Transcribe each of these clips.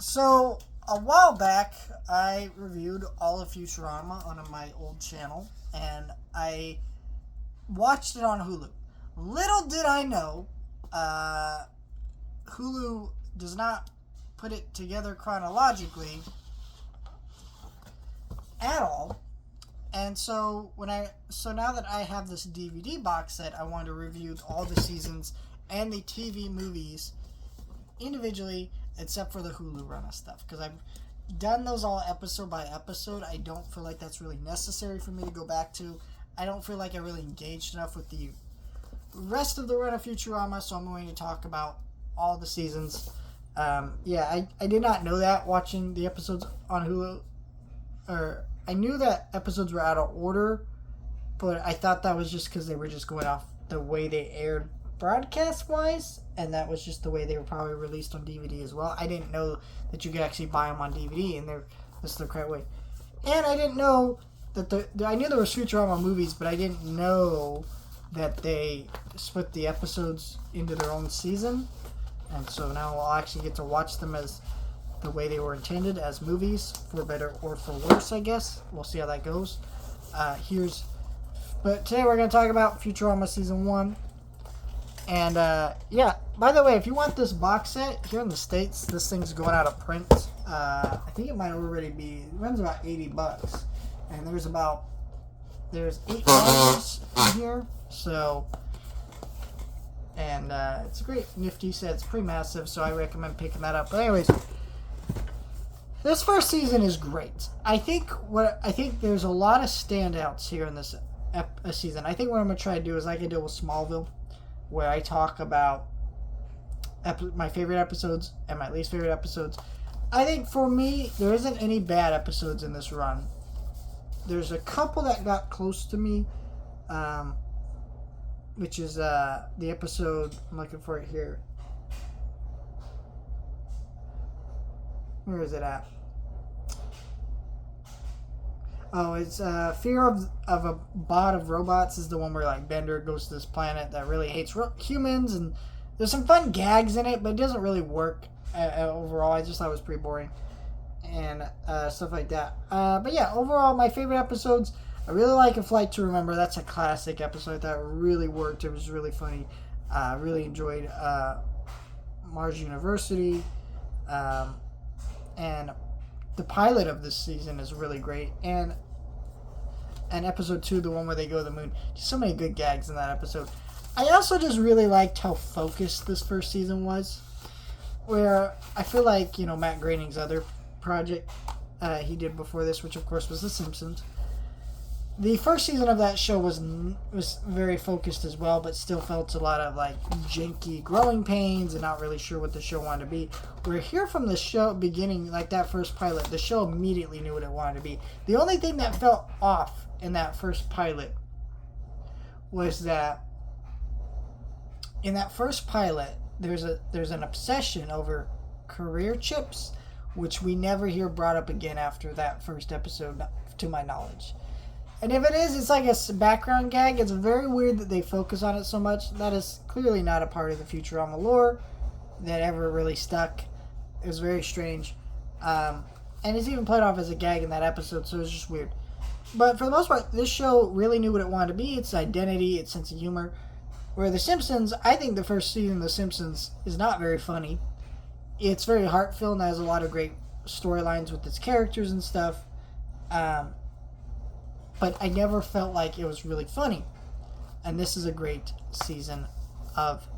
So, a while back, I reviewed all of Futurama on my old channel, and I watched it on Hulu. Little did I know, Hulu does not put it together chronologically at all. And so now that I have this DVD box set, I wanted to review all the seasons and the TV movies individually, except for the Hulu run of stuff, because I've done those all episode by episode. I don't feel like that's really necessary for me to go back to. I don't feel like I really engaged enough with the rest of the run of Futurama, so I'm going to talk about all the seasons. I did not know that watching the episodes on Hulu. Or I knew that episodes were out of order, but I thought that was just because they were just going off the way they aired broadcast-wise, and that was just the way they were probably released on DVD as well. I didn't know that you could actually buy them on DVD, and this is the correct way. And I didn't know that I knew there were Futurama movies, but I didn't know that they split the episodes into their own season. And so now I'll actually get to watch them as the way they were intended, as movies, for better or for worse, I guess. We'll see how that goes. But today we're going to talk about Futurama Season 1. And, by the way, if you want this box set, here in the States, this thing's going out of print. I think it might already be, it runs about $80. And there's 8 colors in here, so, and it's a great nifty set. It's pretty massive, so I recommend picking that up. But anyways, this first season is great. I think there's a lot of standouts here in this season. I think what I'm going to try to do is like I did with Smallville, where I talk about my favorite episodes and my least favorite episodes. I think for me, there isn't any bad episodes in this run. There's a couple that got close to me, which is the episode, I'm looking for it here. Where is it at? Oh, it's Fear of a Bot of Robots is the one where like Bender goes to this planet that really hates humans, and there's some fun gags in it, but it doesn't really work overall. I just thought it was pretty boring and stuff like that. But yeah, overall, my favorite episodes, I really like A Flight to Remember. That's a classic episode that really worked. It was really funny. Really enjoyed Mars University. And the pilot of this season is really great. And episode 2, the one where they go to the moon. Just so many good gags in that episode. I also just really liked how focused this first season was. Where I feel like, Matt Groening's other project he did before this, which of course was The Simpsons. The first season of that show was very focused as well, but still felt a lot of like janky growing pains and not really sure what the show wanted to be. Where here from the show beginning, like that first pilot, the show immediately knew what it wanted to be. The only thing that felt off in that first pilot was that in that first pilot there's an obsession over career chips, which we never hear brought up again after that first episode, to my knowledge. And if it is, it's like a background gag. It's very weird that they focus on it so much. That is clearly not a part of the Futurama lore that ever really stuck. It was very strange. And it's even played off as a gag in that episode, so it's just weird. But for the most part, this show really knew what it wanted to be. Its identity, its sense of humor. Where The Simpsons, I think the first season of The Simpsons is not very funny. It's very heartfelt and has a lot of great storylines with its characters and stuff. But I never felt like it was really funny. And this is a great season of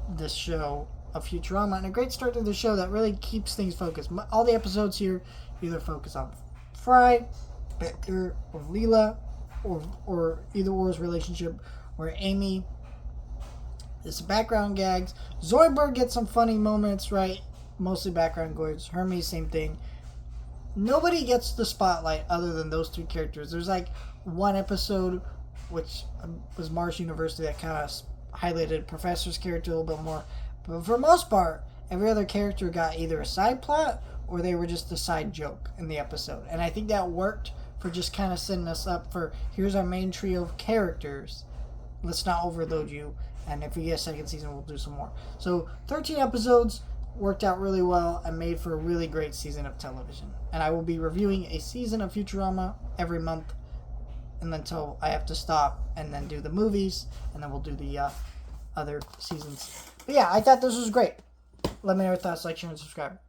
this show, of Futurama, and a great start to the show that really keeps things focused. All the episodes here either focus on Fry, Bender, or Leela, or either or's relationship, or Amy. There's some background gags. Zoidberg gets some funny moments, right? Mostly background gags. Hermes, same thing. Nobody gets the spotlight other than those two characters. There's like one episode, which was Mars University, that kind of highlighted Professor's character a little bit more. But for the most part, every other character got either a side plot or they were just a side joke in the episode. And I think that worked for just kind of setting us up for, here's our main trio of characters. Let's not overload you. And if we get a second season, we'll do some more. So 13 episodes. worked out really well and made for a really great season of television. And I will be reviewing a season of Futurama every month, and until I have to stop and then do the movies, and then we'll do the other seasons. But yeah, I thought this was great. Let me know your thoughts, like, share, and subscribe.